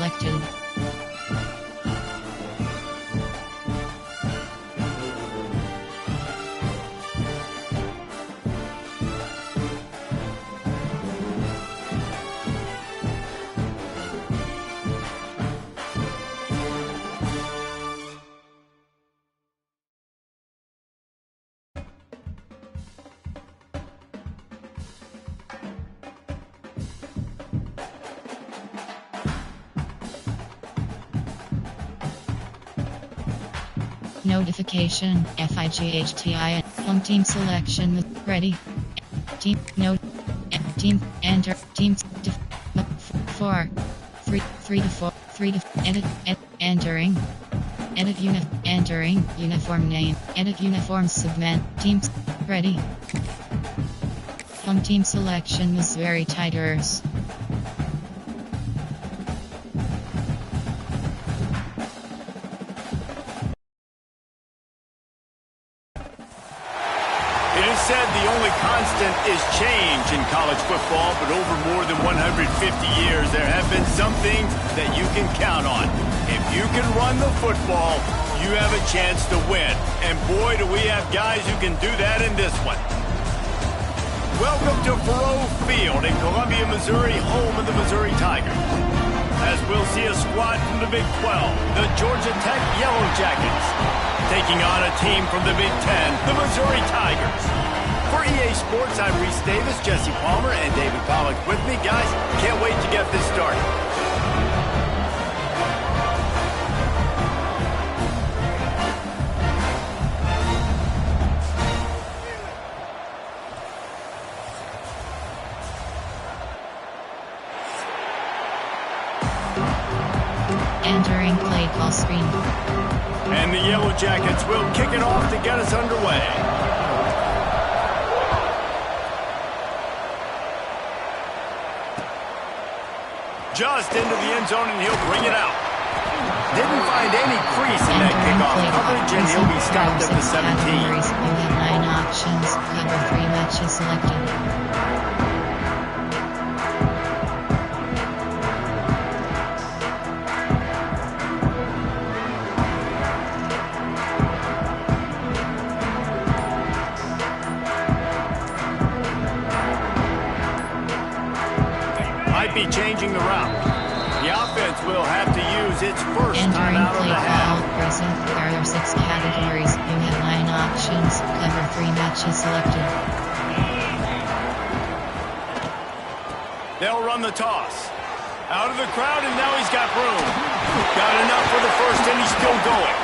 selected. Notification, FIGHTI, home team selection, ready, team, no, team, enter, teams, 4, 3 to 4, 3 to, edit, entering, entering, uniform name, edit uniform segment, teams, ready, home team selection, Missouri Tigers. Said the only constant is change in college football, but over more than 150 years, there have been some things that you can count on. If you can run the football, you have a chance to win. And boy, do we have guys who can do that in this one. Welcome to Faurot Field in Columbia, Missouri, home of the Missouri Tigers. As we'll see a squad from the Big 12, the Georgia Tech Yellow Jackets, taking on a team from the Big 10, the Missouri Tigers. For EA Sports, I'm Reese Davis, Jesse Palmer, and David Pollack with me. Guys, can't wait to get this started. Entering play call screen. And the Yellow Jackets will kick it off to get us underway. Just into the end zone, and he'll bring it out. Didn't find any crease in that kickoff coverage, and he'll be stopped at the 17. You have 9 options, cover 3 matches selected. Be changing the route. The offense will have to use its first time out of the half. Present, there are 6 categories. You have 9 options. Cover 3 matches selected. They'll run the toss. Out of the crowd, and now he's got room. Got enough for the first, and he's still going.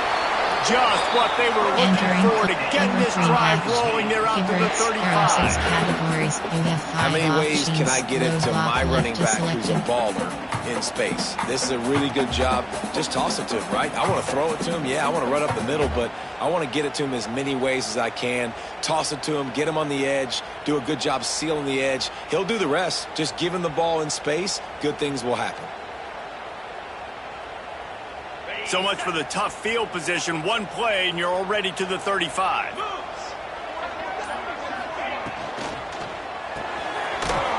Just what they were looking for to get this drive rolling. They're out to the 35. How many ways can I get it to my running back who's a baller in space? This is a really good job. Just toss it to him, right? I want to throw it to him. Yeah, I want to run up the middle, but I want to get it to him as many ways as I can. Toss it to him, get him on the edge, do a good job sealing the edge. He'll do the rest. Just give him the ball in space. Good things will happen. So much for the tough field position. One play, and you're already to the 35.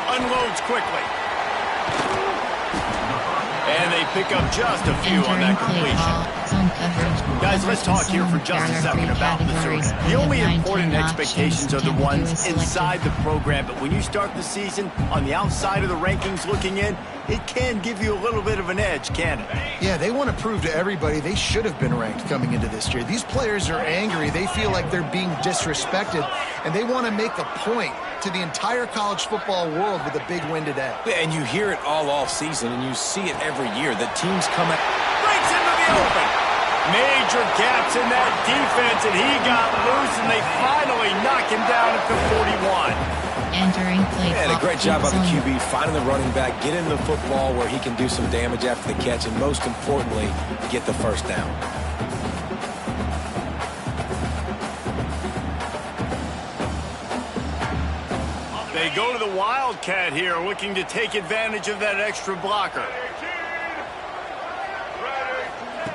Unloads quickly. And they pick up just a few on that completion. Guys, let's talk here for just a second about Missouri. The only important expectations are the ones inside the program, but when you start the season on the outside of the rankings looking in, it can give you a little bit of an edge, can't it? Yeah, they want to prove to everybody they should have been ranked coming into this year. These players are angry. They feel like they're being disrespected, and they want to make a point to the entire college football world with a big win today. And you hear it all off season, and you see it every year. The teams come out. Breaks into the open. Major gaps in that defense, and he got loose, and they finally knock him down at the 41. Entering play. And a great job by the QB finding the running back, getting the football where he can do some damage after the catch, and most importantly, get the first down. They go to the Wildcat here, looking to take advantage of that extra blocker.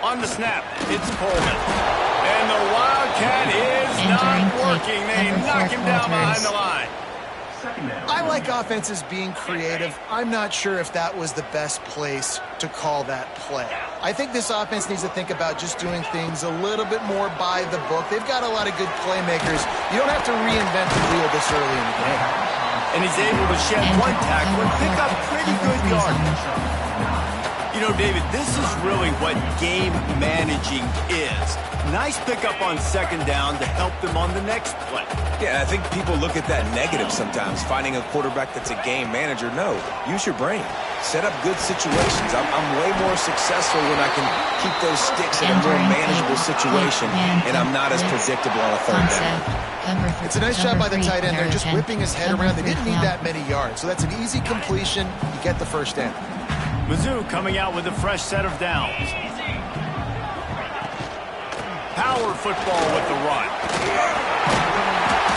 On the snap, it's Coleman. And the Wildcat is not working. They knock him down behind the line. I like offenses being creative. I'm not sure if that was the best place to call that play. I think this offense needs to think about just doing things a little bit more by the book. They've got a lot of good playmakers. You don't have to reinvent the wheel this early in the game. And he's able to shed one tackle and pick up pretty good yardage. You know, David, this is really what game managing is. Nice pickup on second down to help them on the next play. Yeah, I think people look at that negative sometimes, finding a quarterback that's a game manager. No, use your brain. Set up good situations. I'm way more successful when I can keep those sticks in a more manageable situation, and I'm not as predictable on a third down. It's a nice job by the tight end. They're just whipping his head around. They didn't need that many yards, so that's an easy completion. You get the first down. Mizzou coming out with a fresh set of downs. Power football with the run.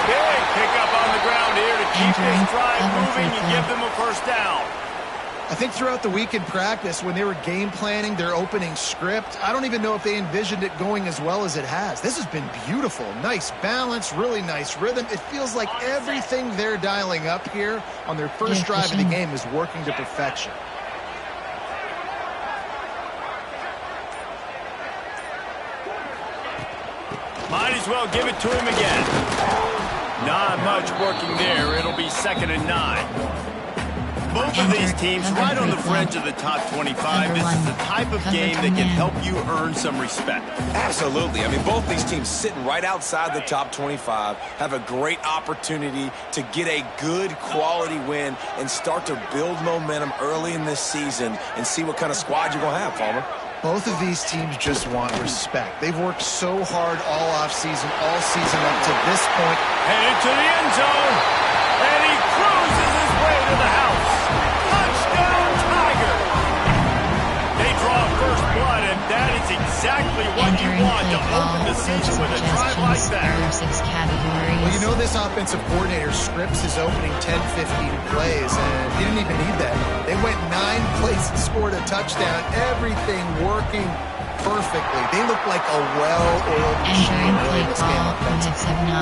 Big pickup on the ground here to keep this drive moving and give them a first down. I think throughout the week in practice, when they were game planning their opening script, I don't even know if they envisioned it going as well as it has. This has been beautiful. Nice balance, really nice rhythm. It feels like everything they're dialing up here on their first drive of the game is working to perfection. Might as well give it to him again. Not much working there. It'll be 2nd and 9. Both of these teams right on the fringe of the top 25. This is the type of game that can help you earn some respect. Absolutely. I mean, both these teams sitting right outside the top 25 have a great opportunity to get a good quality win and start to build momentum early in this season and see what kind of squad you're going to have, Palmer. Both of these teams just want respect. They've worked so hard all offseason, all season up to this point. Headed to the end zone, and he cruises his way to the house. Touchdown, Tiger! They draw first blood, and that is exactly what you want to open the season with a drive like that. Well, you know this offensive coordinator scripts his opening 10, 15 plays, and he didn't even need that. They went 9 plays and scored a touchdown. Everything working perfectly. They look like a well-oiled machine in this game.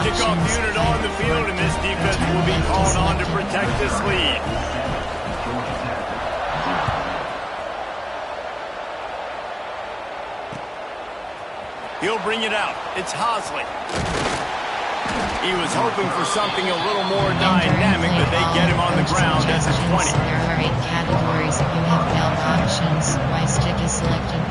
Kickoff unit on the field, and this defense will be called on to protect this lead. He'll bring it out. It's Hosley. He was hoping for something a little more dynamic, but they get him on the ground at the 20. There are 8 categories. You have belt options. My stick is selected.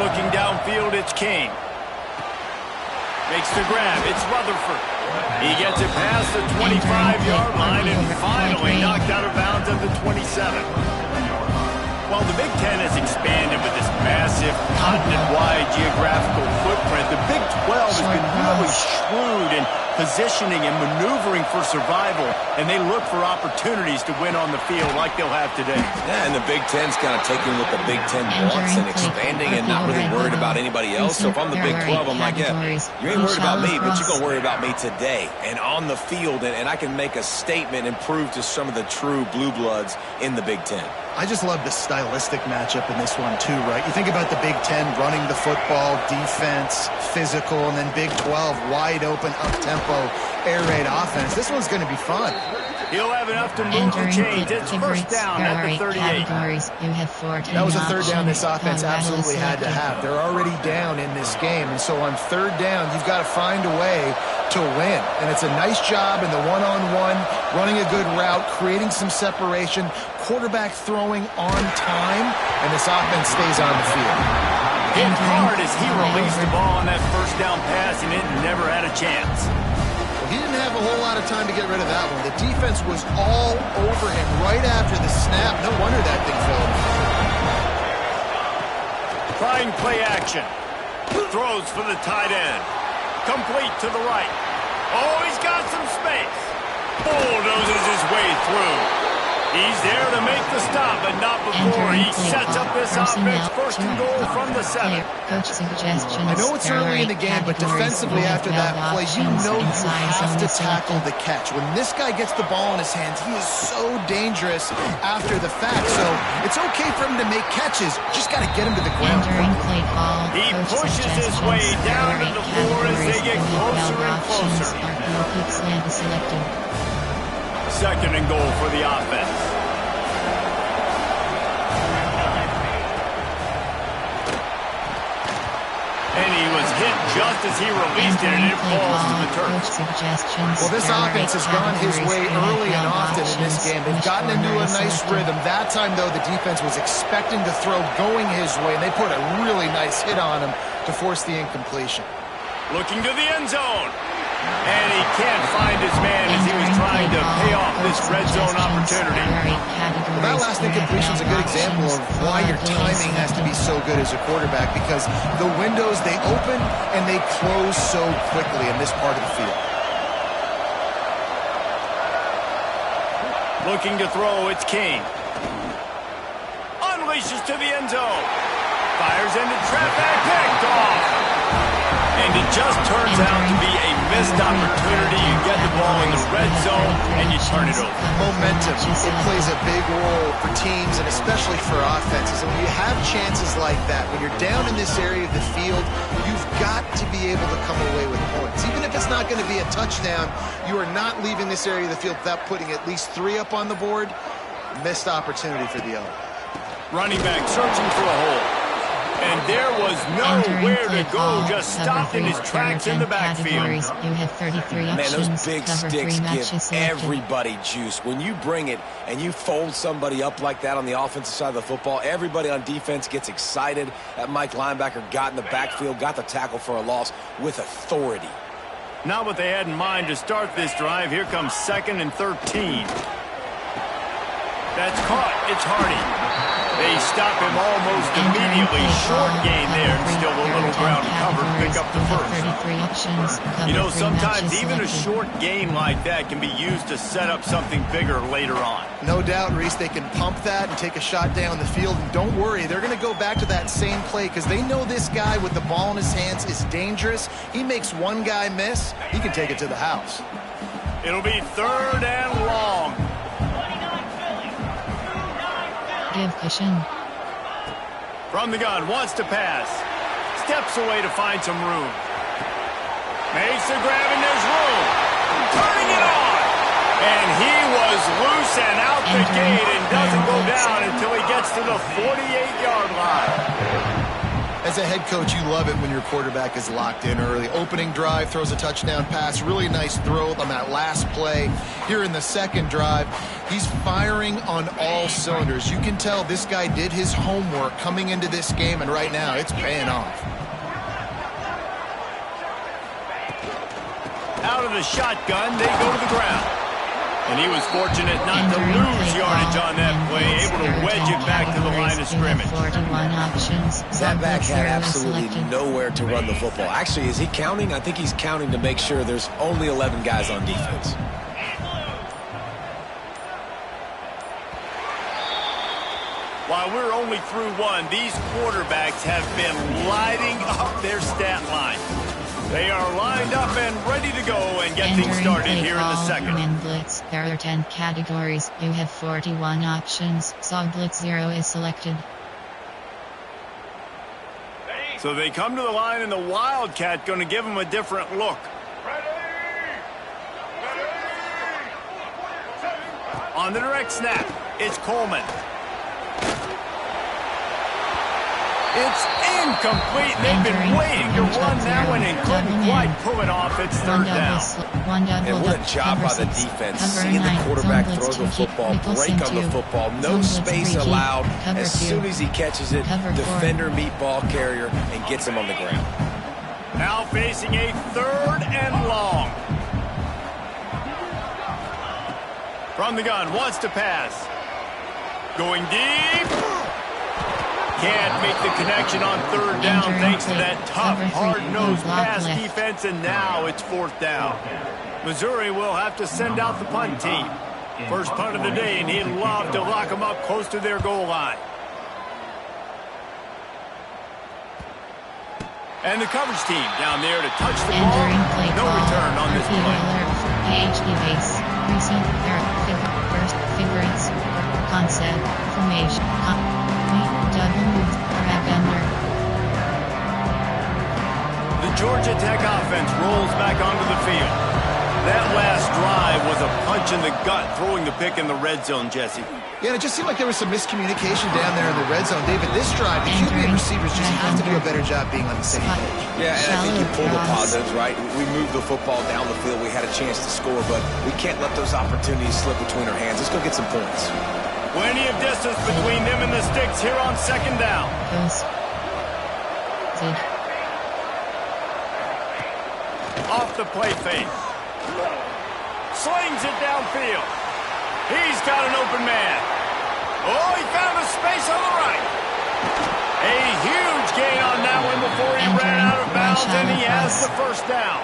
Looking downfield, it's Kane. Makes the grab. It's Rutherford. He gets it past the 25-yard line and finally knocked out of bounds at the 27. While the Big Ten has expanded with this massive continent-wide geographical footprint, the Big 12 has been really shrewd in positioning and maneuvering for survival, and they look for opportunities to win on the field like they'll have today. Yeah, and the Big Ten's kind of taking what the Big Ten wants and expanding and not really worried about anybody else. So if I'm the Big 12, I'm like, yeah, you ain't worried about me, but you're going to worry about me today and on the field, and I can make a statement and prove to some of the true blue bloods in the Big Ten. I just love the stylistic matchup in this one, too, right? You think about the Big Ten running the football, defense, physical, and then Big 12, wide open, up-tempo, air raid offense. This one's going to be fun. He'll have enough to move the chains. It's first down at the 38. That was a third down this offense absolutely had to have. They're already down in this game, and so on third down, you've got to find a way to win. And it's a nice job in the one-on-one, running a good route, creating some separation, quarterback throwing on time, and this offense stays on the field. Hit hard as he released the ball on that first down pass, and it never had a chance. He didn't have a whole lot of time to get rid of that one. The defense was all over him right after the snap. No wonder that thing fell. Trying play action. Throws for the tight end. Complete to the right. Oh, he's got some space. Bulldozes his way through. He's there to make the stop, but not before he sets up this offense. First and goal from the 7. Coach suggestions. I know it's early in the game, but defensively after that play, you know you have to tackle the catch. When this guy gets the ball in his hands, he is so dangerous after the fact. So it's okay for him to make catches. Just got to get him to the ground. He pushes his way down to the floor as they get closer and closer. Second and goal for the offense. And he was hit just as he released it, and it falls to the turf. Well, this offense has gone his way early and often in this game. They've gotten into a nice rhythm. That time, though, the defense was expecting the throw going his way, and they put a really nice hit on him to force the incompletion. Looking to the end zone. And he can't find his man as he was trying to pay off this red zone opportunity. Well, that last incompletion is a good example of why your timing has to be so good as a quarterback, because the windows, they open and they close so quickly in this part of the field. Looking to throw, it's King. Unleashes to the end zone. Fires into traffic, picked off. And it just turns out to be a missed opportunity. You get the ball in the red zone, and you turn it over. Momentum, it plays a big role for teams and especially for offenses. And when you have chances like that, when you're down in this area of the field, you've got to be able to come away with points. Even if it's not going to be a touchdown, you are not leaving this area of the field without putting at least 3 up on the board. Missed opportunity for the other. Running back searching for a hole. And there was nowhere to go, just stopped in his tracks in the backfield. You have 33 Man, those options. big sticks give everybody juice. When you bring it and you fold somebody up like that on the offensive side of the football, everybody on defense gets excited. That Mike linebacker got in the backfield, got the tackle for a loss with authority. Not what they had in mind to start this drive. Here comes 2nd and 13. That's caught. It's Hardy. They stop him almost immediately. Short gain there, and still a little ground cover. Pick up the first. You know, sometimes even a short gain like that can be used to set up something bigger later on. No doubt, Reese, they can pump that and take a shot down the field. And don't worry, they're going to go back to that same play because they know this guy with the ball in his hands is dangerous. He makes one guy miss, he can take it to the house. It'll be 3rd and long. Give cushion. From the gun, wants to pass. Steps away to find some room. Makes the grab and there's room. Turning it on. And he was loose and out the gate and doesn't go down until he gets to the 48-yard line. As a head coach, you love it when your quarterback is locked in early. Opening drive, throws a touchdown pass. Really nice throw on that last play. Here in the second drive, he's firing on all cylinders. You can tell this guy did his homework coming into this game, and right now it's paying off. Out of the shotgun, they go to the ground. And he was fortunate not to lose yardage on that play, able to wedge it back to the line of scrimmage. That back had absolutely nowhere to run the football. Actually, is he counting? I think he's counting to make sure there's only 11 guys on defense. While we're only through one, these quarterbacks have been lighting up their stat line. They are lined up and ready to go and get things started here in the second. In Blitz, there are 10 categories. You have 41 options, so Blitz 0 is selected. So they come to the line, and the Wildcat going to give them a different look. On the direct snap, it's Coleman. It's incomplete. They've been waiting to run that one and couldn't quite pull it off. It's 3rd down. And what a job by the defense. Seeing the quarterback throw the football, break on the football, no space allowed. As soon as he catches it, defender meet ball carrier and gets him on the ground. Now facing a 3rd and long. From the gun, wants to pass. Going deep. Can't make the connection on 3rd down thanks to that tough, hard-nosed pass defense, and now it's 4th down. Missouri will have to send out the punt team. First punt of the day, and he'd love to lock them up close to their goal line. And the coverage team down there to touch the ball. No return on this play. base, receive, first, figurance, concept, formation, double move, drag under. The Georgia Tech offense rolls back onto the field. That last drive was a punch in the gut, throwing the pick in the red zone, Jesse. Yeah, and it just seemed like there was some miscommunication down there in the red zone. David, this drive, the QB and receivers just have to do a better job being on the same page. Yeah, and I think you pull the positives, right? We moved the football down the field. We had a chance to score, but we can't let those opportunities slip between our hands. Let's go get some points. Plenty of distance between them and the sticks here on second down. Off the play fake. Slings it downfield. He's got an open man. Oh, he found a space on the right. A huge gain on that one before he ran out of bounds, and he has the first down.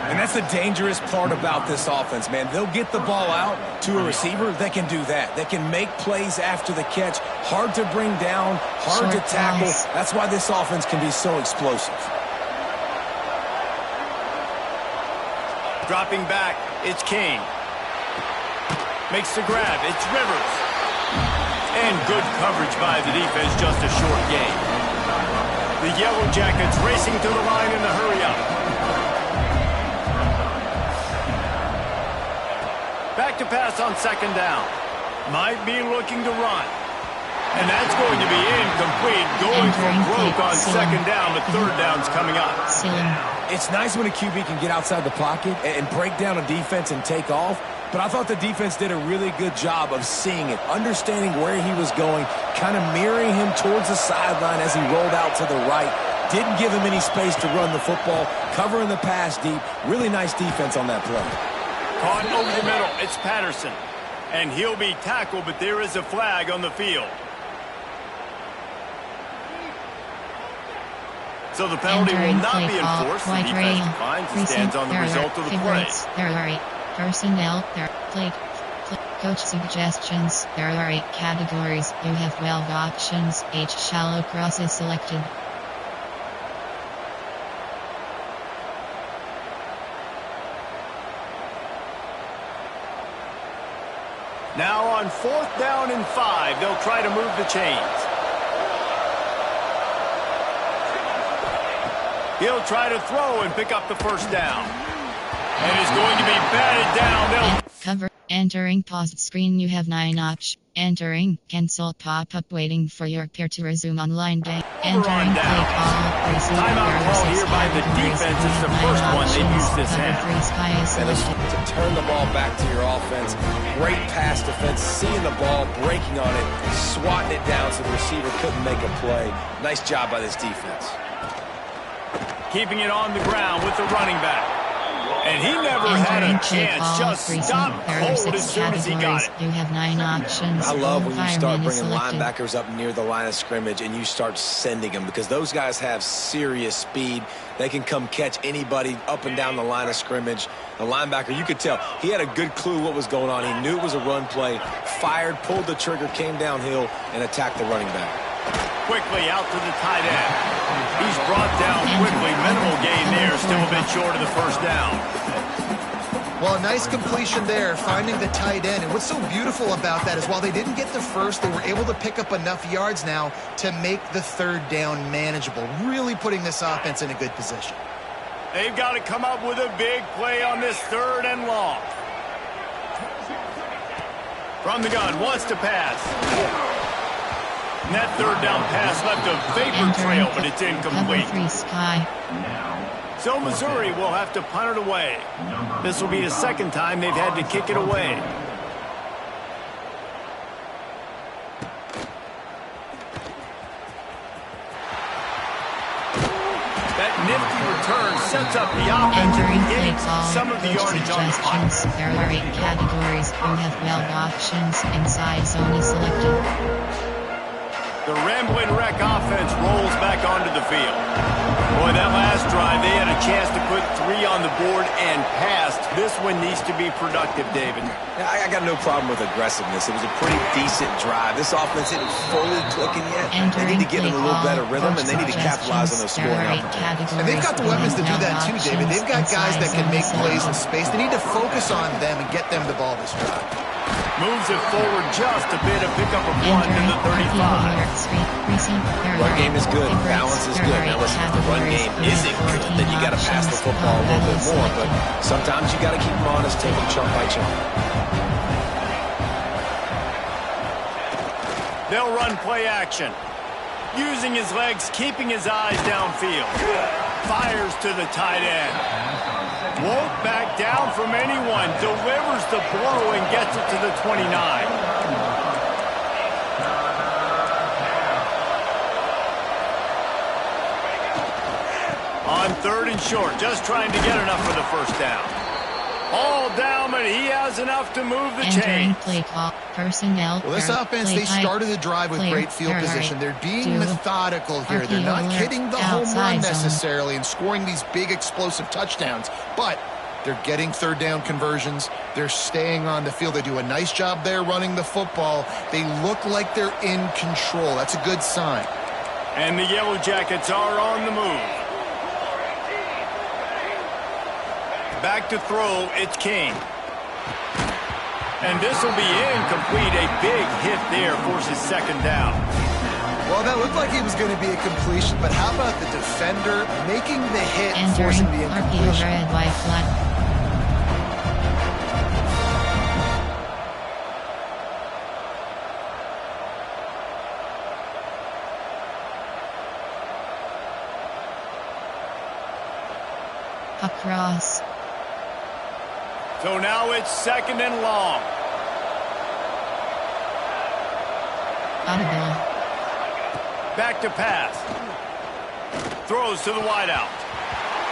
And that's the dangerous part about this offense, man. They'll get the ball out to a receiver. They can do that. They can make plays after the catch. Hard to bring down, hard to tackle. That's why this offense can be so explosive. Dropping back, it's King. Makes the grab, it's Rivers. And good coverage by the defense, just a short gain. The Yellow Jackets racing to the line in the hurry-up. Back to pass on second down. Might be looking to run. And that's going to be incomplete. Going for broke on second down. The third down's coming up. It's nice when a QB can get outside the pocket and break down a defense and take off. But I thought the defense did a really good job of seeing it, understanding where he was going, kind of mirroring him towards the sideline as he rolled out to the right. Didn't give him any space to run the football, covering the pass deep. Really nice defense on that play. Caught over the middle. It's Patterson. And he'll be tackled, but there is a flag on the field. So the penalty will not be enforced. The defense declines and stands on the result of the play. Personnel, plate, coach suggestions. There are 8 categories. You have 12 options. H shallow cross is selected. Now on 4th down and 5, they'll try to move the chains. He'll try to throw and pick up the first down. And is going to be batted down. Cover. Entering paused screen. You have 9 options. Entering. Cancel pop-up waiting for your peer to resume online game. Entering play call. Timeout call here by the defense is the first one they've used this half. And to turn the ball back to your offense. Great pass defense. Seeing the ball, breaking on it, swatting it down so the receiver couldn't make a play. Nice job by this defense. Keeping it on the ground with the running back. And he never had a chance, just stopped cold as soon as he got it. You have 9 options. I love when you start bringing linebackers up near the line of scrimmage and you start sending them because those guys have serious speed. They can come catch anybody up and down the line of scrimmage. The linebacker, you could tell, he had a good clue what was going on. He knew it was a run play, fired, pulled the trigger, came downhill, and attacked the running back. Quickly out to the tight end. He's brought down quickly. Minimal gain there. Still a bit short of the first down. Well, a nice completion there, finding the tight end. And what's so beautiful about that is while they didn't get the first, they were able to pick up enough yards now to make the third down manageable, really putting this offense in a good position. They've got to come up with a big play on this 3rd and long. From the gun, wants to pass. And that 3rd down pass left a vapor trail, but it's incomplete. So Missouri will have to punt it away. This will be the 2nd time they've had to kick it away. That nifty return sets up the offense and gains some of the yardage on the punt. There are 8 categories. You have 12 options. Inside zone is selected. The Ramblin' Wreck offense rolls back onto the field. Boy, that last drive, they had a chance to put 3 on the board and passed. This one needs to be productive, David. I got no problem with aggressiveness. It was a pretty decent drive. This offense isn't fully clicking yet. They need to get in a little better rhythm, and they need to capitalize on those scoring opportunities. And they've got the weapons to do that too, David. They've got guys that can make plays in space. They need to focus on them and get them the ball this drive. Moves it forward just a bit, a pickup of 1 to the 35. Run game is good. Balance is good. Now listen, if the run game isn't good, then you got to pass the football a little bit more. But sometimes you got to keep them honest, take them chunk by chunk. They'll run play action. Using his legs, keeping his eyes downfield. Fires to the tight end. Won't back down from anyone. Delivers the blow and gets it to the 29. On 3rd and short, just trying to get enough for the first down. All down, but he has enough to move the chain. Play call. Personnel. Well, this offense, they started the drive with great field position. They're being methodical here. They're not hitting the home run necessarily and scoring these big explosive touchdowns, but they're getting 3rd down conversions. They're staying on the field. They do a nice job there running the football. They look like they're in control. That's a good sign. And the Yellow Jackets are on the move. Back to throw, it's King. And this will be incomplete. A big hit there forces 2nd down. Well, that looked like it was going to be a completion, but how about the defender making the hit and forcing the incompletion? Across. So now it's 2nd and long. Audible. Back to pass. Throws to the wideout.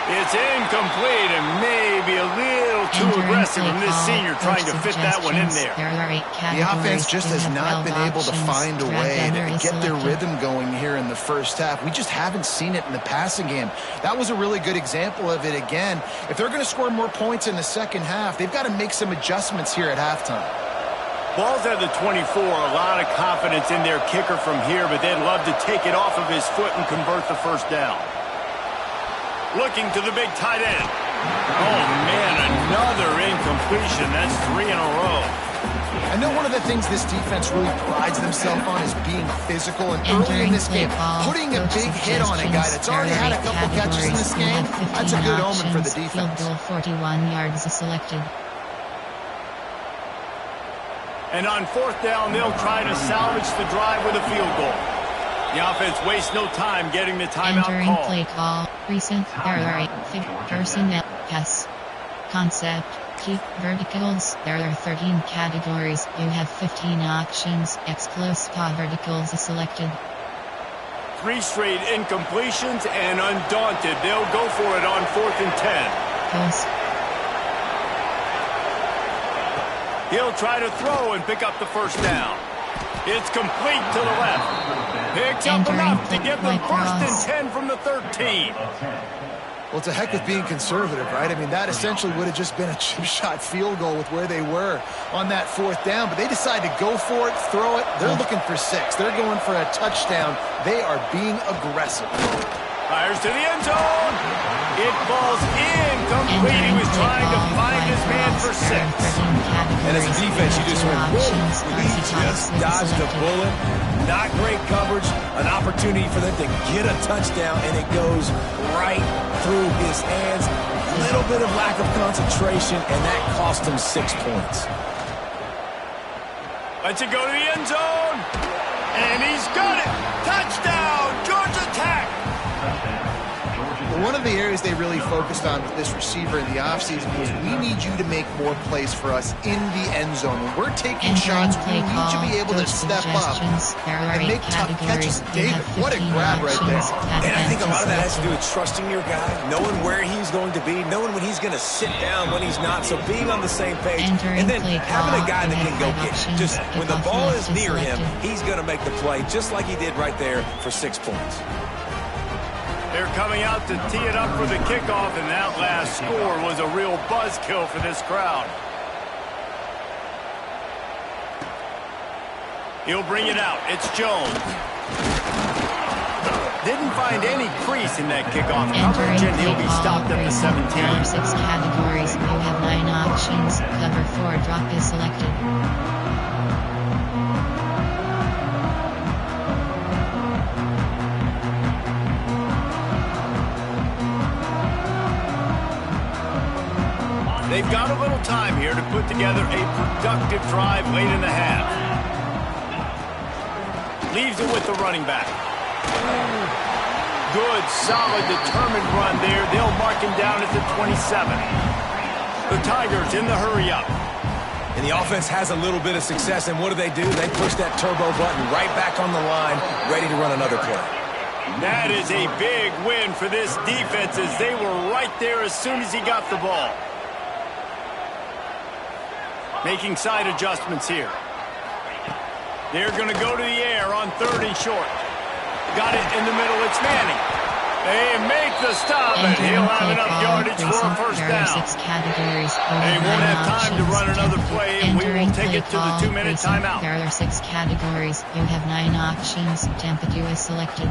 It's incomplete and maybe a little too aggressive from this senior trying to fit that one in there. The offense just has not been able to find a way to get their rhythm going here in the first half. We just haven't seen it in the passing game. That was a really good example of it again. If they're going to score more points in the second half, they've got to make some adjustments here at halftime. Ball's at the 24. A lot of confidence in their kicker from here, but they'd love to take it off of his foot and convert the first down. Looking to the big tight end. Oh, man, another incompletion. That's 3 in a row. I know one of the things this defense really prides themselves on is being physical, and early in this game, putting a big hit on a guy that's already had a couple catches in this game, that's a good omen for the defense. Field goal 41 yards selected. And on 4th down, they'll try to salvage the drive with a field goal. The offense wastes no time getting the timeout Entering call. play call. Recent error. Personnel. Pass. Concept. Keep verticals. There are 13 categories. You have 15 options. Exclusive verticals selected. 3 straight incompletions and undaunted. They'll go for it on 4th and 10. Post. He'll try to throw and pick up the first down. It's complete to the left. Picks up enough to get them 1st and 10 from the 13. Well, to heck with being conservative, right? I mean, that essentially would have just been a chip shot field goal with where they were on that 4th down. But they decided to go for it, throw it. They're looking for 6. They're going for a touchdown. They are being aggressive. Fires to the end zone. It falls incomplete. He was trying to find his man for 6. And as a defense, you just went, whoa, he just dodged a bullet. Not great coverage. An opportunity for them to get a touchdown, and it goes right through his hands. A little bit of lack of concentration, and that cost him 6 points. Lets it go to the end zone. And he's got it. Touchdown, Georgia Tech. One of the areas they really focused on with this receiver in the offseason was we need you to make more plays for us in the end zone. When we're taking shots, we need you to be able to step up and make tough catches. David, what a grab right there. And I think a lot of that has to do with trusting your guy, knowing where he's going to be, knowing when he's going to sit down, when he's not, so being on the same page, and then having a guy that can go get it. Just when the ball is near him, he's going to make the play, just like he did right there for 6 points. They're coming out to tee it up for the kickoff, and that last score was a real buzzkill for this crowd. He'll bring it out. It's Jones. Didn't find any crease in that kickoff coverage, and he'll be stopped at the 17. There are 6 categories. You have 9 options. Cover 4 drop is selected. They've got a little time here to put together a productive drive late in the half. Leaves it with the running back. Good, solid, determined run there. They'll mark him down at the 27. The Tigers in the hurry up. And the offense has a little bit of success, and what do? They push that turbo button right back on the line, ready to run another play. That is a big win for this defense, as they were right there as soon as he got the ball. Making side adjustments here. They're going to go to the air on 3rd and short. Got it in the middle. It's Manning. They make the stop, and he'll have enough yardage for a first down. They won't have time to run another play, and we will take it to the 2-minute timeout. There are 6 categories. You have 9 options. Tempo is selected.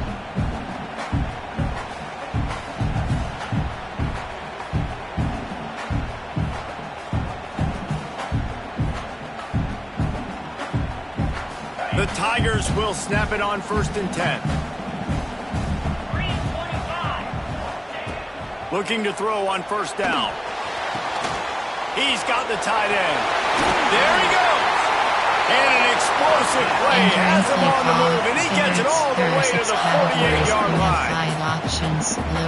The Tigers will snap it on 1st and 10. Looking to throw on 1st down. He's got the tight end. There he goes. And an explosive play has him on the move, and he gets it all the way to the 48-yard line.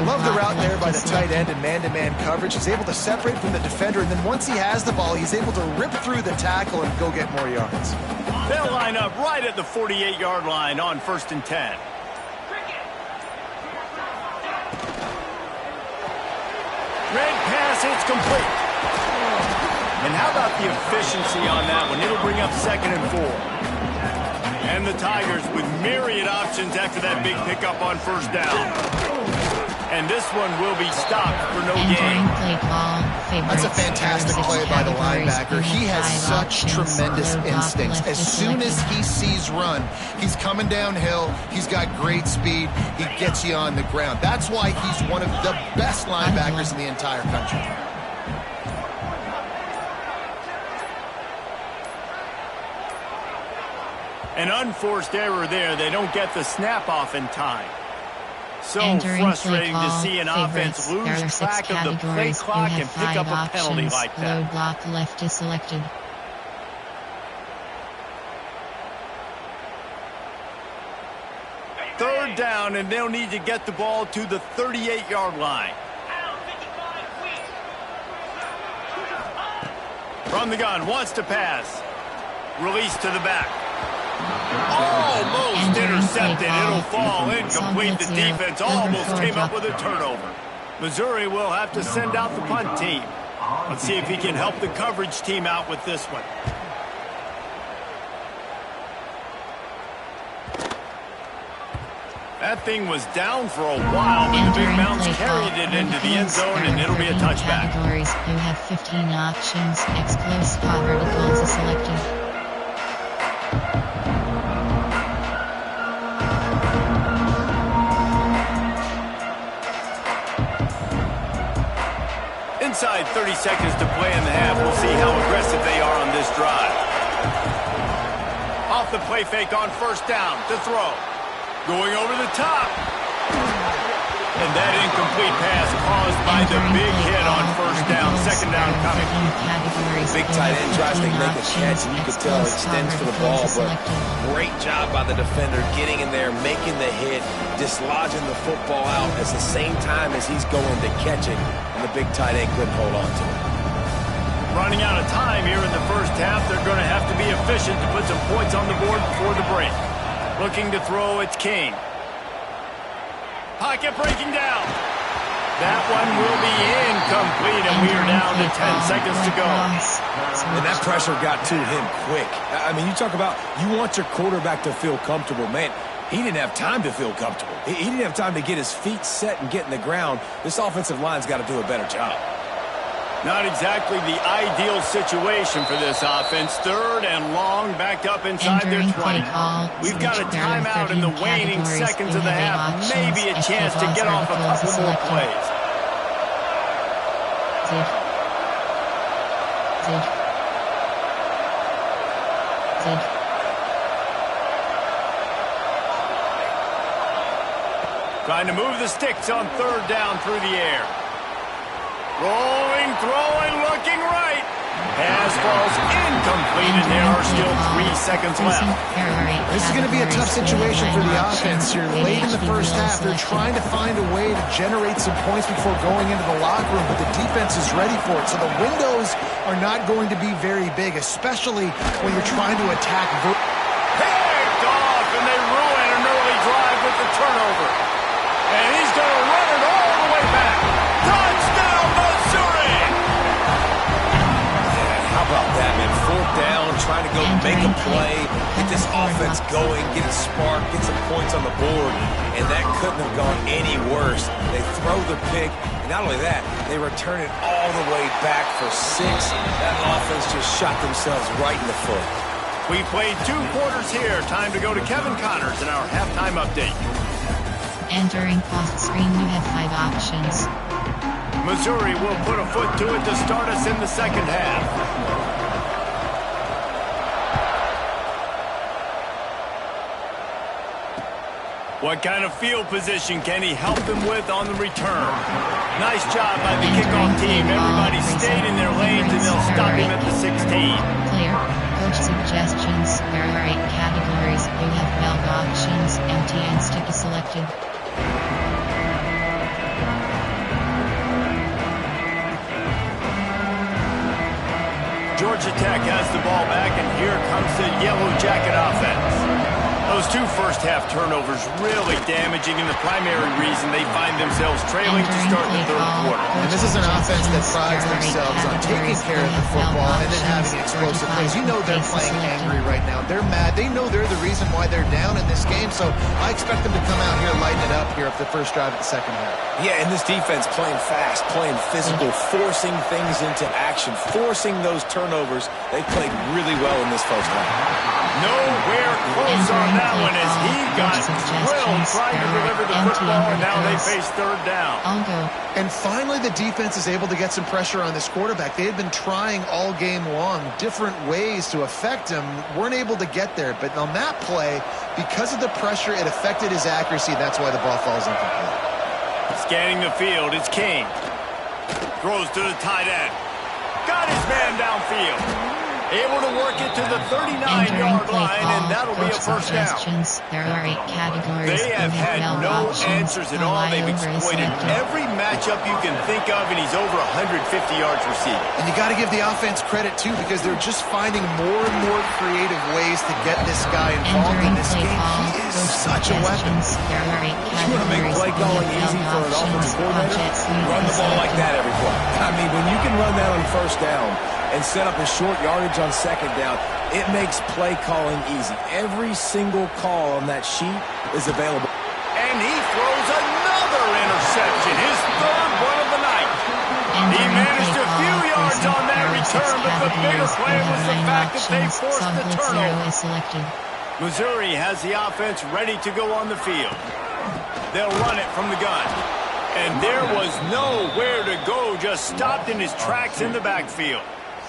Love the route there by the tight end and man-to-man coverage. He's able to separate from the defender, and then once he has the ball, he's able to rip through the tackle and go get more yards. They'll line up right at the 48-yard line on 1st and 10. Red pass, it's complete. And how about the efficiency on that one? It'll bring up 2nd and 4. And the Tigers with myriad options after that big pickup on 1st down. And this one will be stopped for no gain. That's a fantastic play by the linebacker. He has such tremendous instincts. As soon as he sees run, he's coming downhill. He's got great speed. He gets you on the ground. That's why he's one of the best linebackers in the entire country. An unforced error there. They don't get the snap off in time. So frustrating to see an offense lose track of the play clock and pick up a penalty like that. Load block left is selected. Third down, and they'll need to get the ball to the 38-yard line. From the gun, wants to pass. Release to the back. Almost intercepted. It'll fall incomplete. The defense almost came up with a turnover. Missouri will have to send out the punt team. Let's see if he can help the coverage team out with this one. That thing was down for a while, but the Big Mounts carried it into the end zone, and it'll be a touchback. Categories. You have 15 options. Exclusive verticals is selected. Inside 30 seconds to play in the half. We'll see how aggressive they are on this drive. Off the play fake on 1st down to throw. Going over the top. And that incomplete pass caused by the big hit on first down, second down coming. Big tight end tries to make a catch, and you can tell he extends for the ball, but great job by the defender getting in there, making the hit, dislodging the football out at the same time as he's going to catch it, and the big tight end couldn't hold on to it. Running out of time here in the first half, they're going to have to be efficient to put some points on the board before the break. Looking to throw, it's King. Pocket breaking down. That one will be incomplete, and we are down to 10 seconds to go. And that pressure got to him quick. I mean, you talk about you want your quarterback to feel comfortable. Man, he didn't have time to feel comfortable. He didn't have time to get his feet set and get in the ground. This offensive line's got to do a better job. Not exactly the ideal situation for this offense. Third and long, backed up inside their 20. We've got a timeout in the waning seconds of the half. Maybe a chance to get off a couple more plays. Trying to move the sticks on third down through the air. Rolling, throwing, looking right. Pass falls incomplete, and there are still 3 seconds left. This is going to be a tough situation for the offense here. Late in the first half, they're trying to find a way to generate some points before going into the locker room, but the defense is ready for it. So the windows are not going to be very big, especially when you're trying to attack. Picked off, and they ruin an early drive with the turnover. And he's going to run it all the way back. Touchdown, Missouri! Yeah, how about that, man? Fourth down, trying to go make a play, get this offense going, get a spark, get some points on the board, and that couldn't have gone any worse. They throw the pick, and not only that, they return it all the way back for 6. That offense just shot themselves right in the foot. We played 2 quarters here. Time to go to Kevin Connors in our halftime update. Entering post screen, you have 5 options. Missouri will put a foot to it to start us in the second half. What kind of field position can he help them with on the return? Nice job by the kickoff team. Everybody stayed in their lanes, and they'll stop him at the 16. Clear. Coach suggestions. There are 8 categories. You have 12 options. Empty and sticky selected. Georgia Tech has the ball back, and here comes the Yellow Jacket offense. Those 2 first-half turnovers really damaging, and the primary reason they find themselves trailing to start the third quarter. And this is an offense that prides themselves on taking care of the football and then having explosive plays. You know they're playing angry right now. They're mad. They know they're the reason why they're down in this game, so I expect them to come out here and lighten it up here for the first drive of the second half. Yeah, and this defense playing fast, playing physical, forcing things into action, forcing those turnovers. They played really well in this first half. Nowhere close on that one as he got drilled trying to deliver the football, and now they face third down. And finally, the defense is able to get some pressure on this quarterback. They had been trying all game long different ways to affect him, weren't able to get there. But on that play, because of the pressure, it affected his accuracy. That's why the ball falls incomplete. Scanning the field, it's King. Throws to the tight end. Got his man downfield. Able to work it to the 39-yard line, and that'll be a first down. There are 8 categories. They have had no answers at all. They've exploited every matchup you can think of, and he's over 150 yards receiving. And you got to give the offense credit, too, because they're just finding more and more creative ways to get this guy involved in this game. He is such a weapon. You want to make play calling easy for an offensive coordinator? Run the ball like that every play. I mean, when you can run that on first down and set up a short yardage on second down, it makes play calling easy. Every single call on that sheet is available. And he throws another interception, his 3rd one of the night. He managed a few yards on that return, but the bigger play was the fact that they forced the turnover. Missouri has the offense ready to go on the field. They'll run it from the gun. And there was nowhere to go, just stopped in his tracks in the backfield.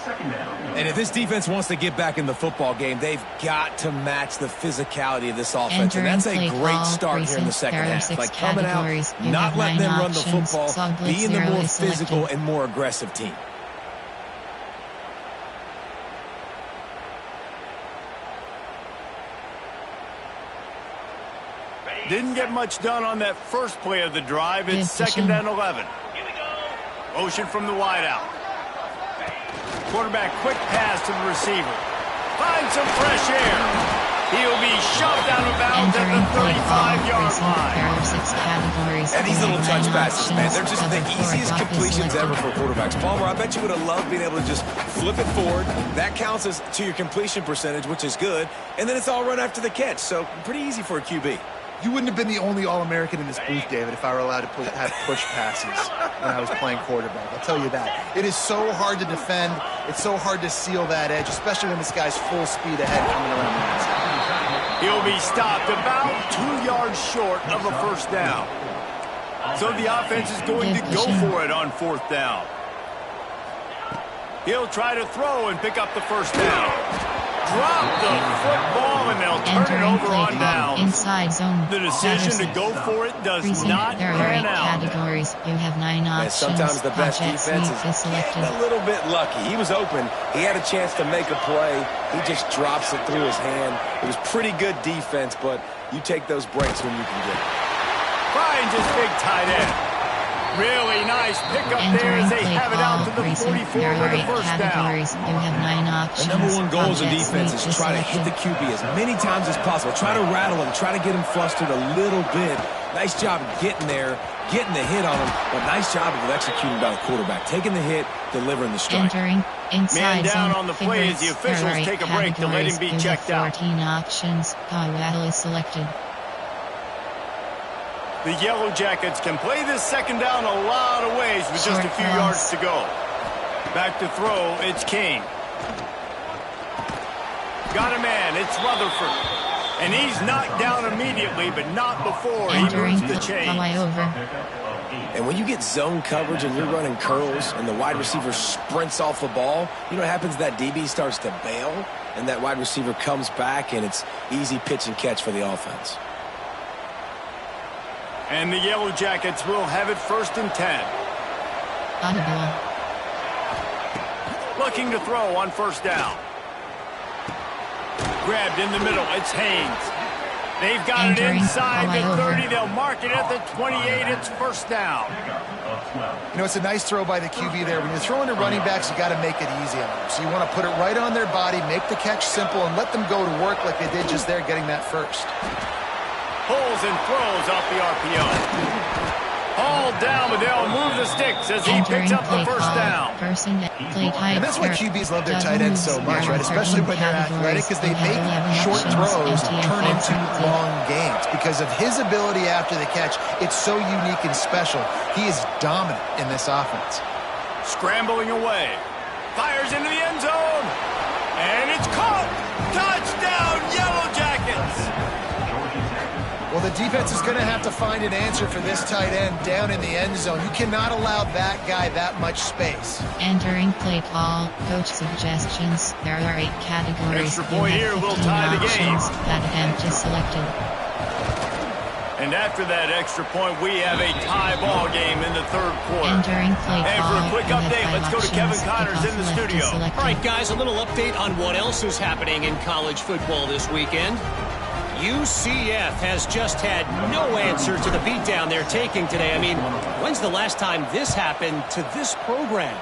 And if this defense wants to get back in the football game, they've got to match the physicality of this offense. And that's a great start here in the second half. Like coming out, not letting them run the football, being the more physical and more aggressive team. Didn't get much done on that first play of the drive. It's 2nd and 11. Motion from the wideout. Quarterback quick pass to the receiver. Finds some fresh air. He'll be shoved out of bounds at the 35-yard line. And these little touch passes, man, they're just the easiest completions ever for quarterbacks. Palmer, I bet you would have loved being able to just flip it forward. That counts as to your completion percentage, which is good. And then it's all run after the catch, so pretty easy for a QB. You wouldn't have been the only All-American in this booth, David, if I were allowed to have push passes when I was playing quarterback. I'll tell you that. It is so hard to defend. It's so hard to seal that edge, especially when this guy's full speed ahead coming around the outside. He'll be stopped about 2 yards short of a first down. So the offense is going to go for it on 4th down. He'll try to throw and pick up the first down. Drop the football, and they'll turn it over on down. Inside zone. The decision to go for it does not pan out. Categories. You have 9 options. Sometimes the best defense is getting a little bit lucky. He was open. He had a chance to make a play. He just drops it through his hand. It was pretty good defense, but you take those breaks when you can get it. Finds his big tight end. Really nice pickup there as they have it out to the 44 with the first down. You have 9 options. The number one goal as a defense is try to hit the QB as many times as possible. Try to rattle him. Try to get him flustered a little bit. Nice job getting there, getting the hit on him, but nice job of executing by the quarterback. Taking the hit, delivering the strike. Man down on the play as the officials take a break to let him be checked out. 14 options. Waddle is selected. The Yellow Jackets can play this second down a lot of ways with just a few yards to go. Back to throw, it's King. Got a man, it's Rutherford. And he's knocked down immediately, but not before he moves the chains. And when you get zone coverage and you're running curls and the wide receiver sprints off the ball, you know what happens? That DB starts to bail, and that wide receiver comes back, and it's easy pitch and catch for the offense. And the Yellow Jackets will have it 1st and 10. Looking to throw on 1st down. Grabbed in the middle. It's Haynes. They've got it inside the 30. They'll mark it at the 28. It's 1st down. You know, it's a nice throw by the QB there. When you're throwing to running backs, you got to make it easy on them. So you want to put it right on their body, make the catch simple, and let them go to work like they did just there, getting that first. Pulls and throws off the RPO. Hauled down, but they'll move the sticks as he picks up the 1st down. And that's why QBs love their tight ends so much, right? Especially when they're athletic, because they make short throws turn into long gains. Because of his ability after the catch, it's so unique and special. He is dominant in this offense. Scrambling away. Fires into the end zone. And it's caught. Touchdown, Yellow Jackets. Well, the defense is going to have to find an answer for this tight end down in the end zone. You cannot allow that guy that much space. Entering play call, coach suggestions. There are 8 categories. Extra point here will tie the game. That attempt is selected. And after that extra point, we have a tie ball game in the 3rd quarter. Entering play and for a quick update, let's go to Kevin Connors in the studio. All right, guys, a little update on what else is happening in college football this weekend. UCF has just had no answer to the beatdown they're taking today. I mean, when's the last time this happened to this program?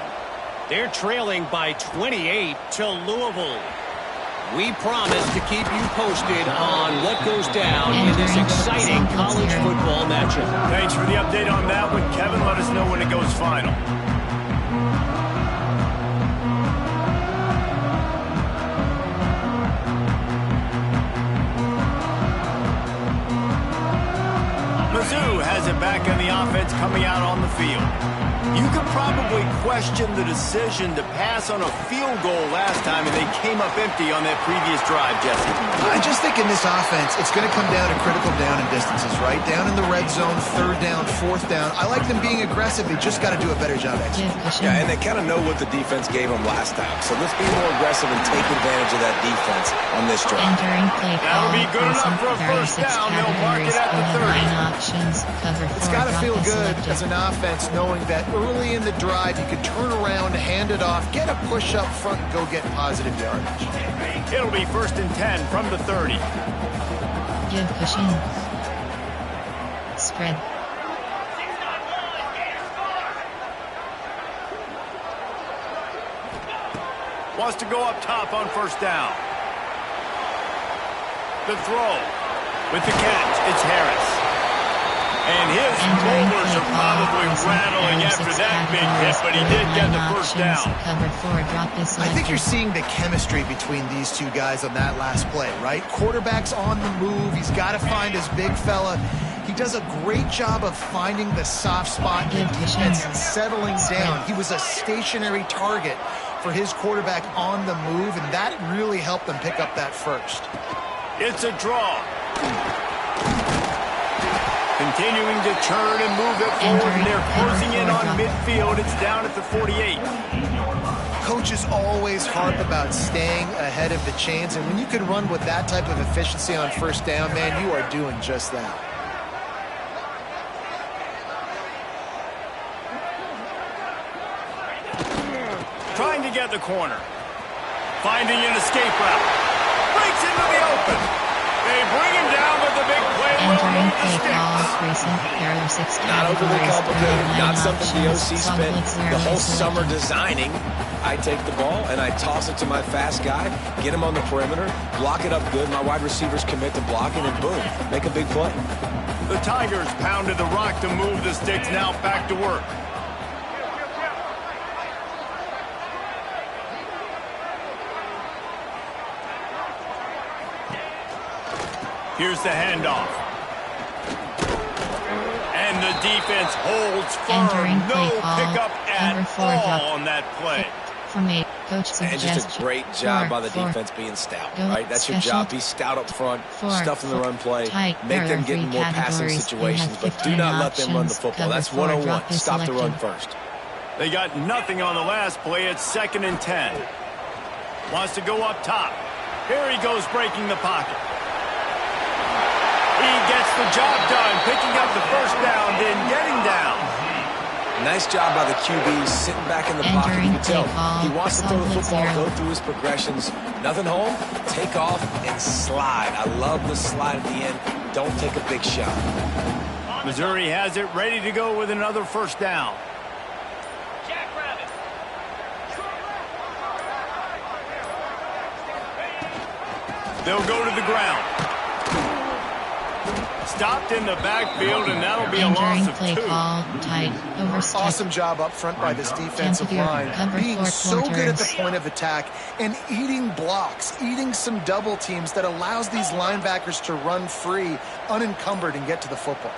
They're trailing by 28 to Louisville. We promise to keep you posted on what goes down in this exciting college football matchup. Thanks for the update on that one, Kevin. Let us know when it goes final. Mizzou has it back on the offense coming out on the field. You could probably question the decision to pass on a field goal last time, and they came up empty on that previous drive, Jesse. I just think in this offense, it's going to come down to critical down and distances, right? Down in the red zone, third down, fourth down. I like them being aggressive. They just got to do a better job executing. Yeah, and they kind of know what the defense gave them last time. So let's be more aggressive and take advantage of that defense on this drive. Entering play That'll be good enough for a first down. They'll mark it at the 30. Options, cover it's got to feel good as an offense knowing that early in the drive you can turn around, hand it off, get a push up front, and go get positive yardage. It'll be 1st and 10 from the 30. Give pushing. Spread. Wants to go up top on first down. The throw. With the catch, it's Harris. And his rollers are probably rattling after that big hit, but he did get the first down. I think you're seeing the chemistry between these two guys on that last play, right? Quarterback's on the move. He's got to find his big fella. He does a great job of finding the soft spot in defense and settling down. He was a stationary target for his quarterback on the move, and that really helped them pick up that first. It's a draw. Continuing to turn and move it forward, and they're closing in on midfield. It's down at the 48. Coaches always harp about staying ahead of the chains, and when you can run with that type of efficiency on first down, man, you are doing just that. Trying to get the corner. Finding an escape route. Breaks into the open. They bring him down, but the big play will move the sticks. Not overly complicated, not something the OC spent the whole summer designing. I take the ball and I toss it to my fast guy, get him on the perimeter, block it up good. My wide receivers commit to blocking, and boom, make a big play. The Tigers pounded the rock to move the sticks, now back to work. Here's the handoff. And the defense holds firm. No pickup at all on that play. And just a great job by the defense being stout, right? That's your job. Be stout up front, stuff in the run play, make them get in more passing situations, but do not let them run the football. That's 101. Stop the run first. They got nothing on the last play. It's 2nd and 10. Wants to go up top. Here he goes, breaking the pocket. He gets the job done, picking up the first down, then getting down. Nice job by the QB, sitting back in the pocket. You can tell he wants to throw the football, go through his progressions. Nothing home, take off, and slide. I love the slide at the end. Don't take a big shot. Missouri has it ready to go with another first down. They'll go to the ground. Stopped in the backfield, and that'll be a loss of 2. Awesome job up front by this defensive line. Being so good at the point of attack and eating blocks, eating some double teams that allows these linebackers to run free, unencumbered, and get to the football.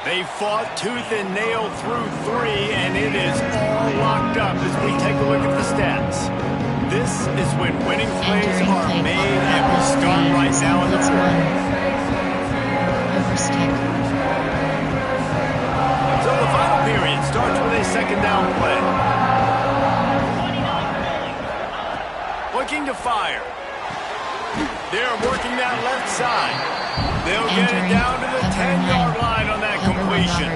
They fought tooth and nail through 3, and it is all locked up as we take a look at the stats. This is when winning plays are made, and we'll start right now in the 4th. So the final period starts with a 2nd down play. Looking to fire. They're working that left side. They'll get it down to the 10-yard line on that completion.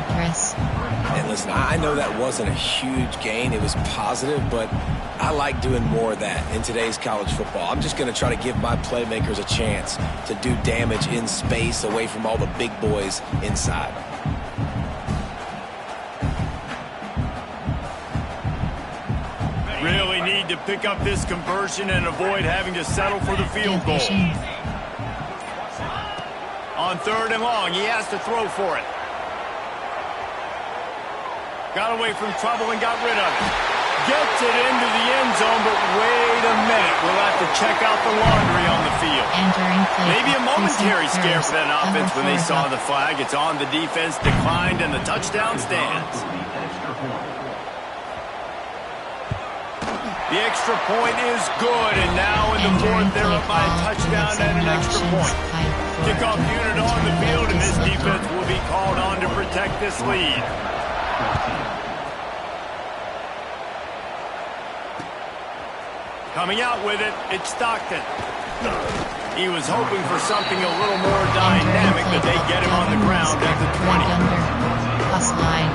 And listen, I know that wasn't a huge gain. It was positive, but I like doing more of that in today's college football. I'm just going to try to give my playmakers a chance to do damage in space away from all the big boys inside. Really need to pick up this conversion and avoid having to settle for the field goal. On 3rd and long, he has to throw for it. Got away from trouble and got rid of it. Gets it into the end zone, but wait a minute. We'll have to check out the laundry on the field. Maybe a momentary scare for that offense when they saw the flag. It's on the defense, declined, and the touchdown stands. The extra point is good, and now in the 4th, they're up by a touchdown and an extra point. Kickoff unit on the field, and this defense will be called on to protect this lead. Coming out with it, it's Stockton. He was hoping for something a little more dynamic, but they get him on the ground at the 20. Plus line.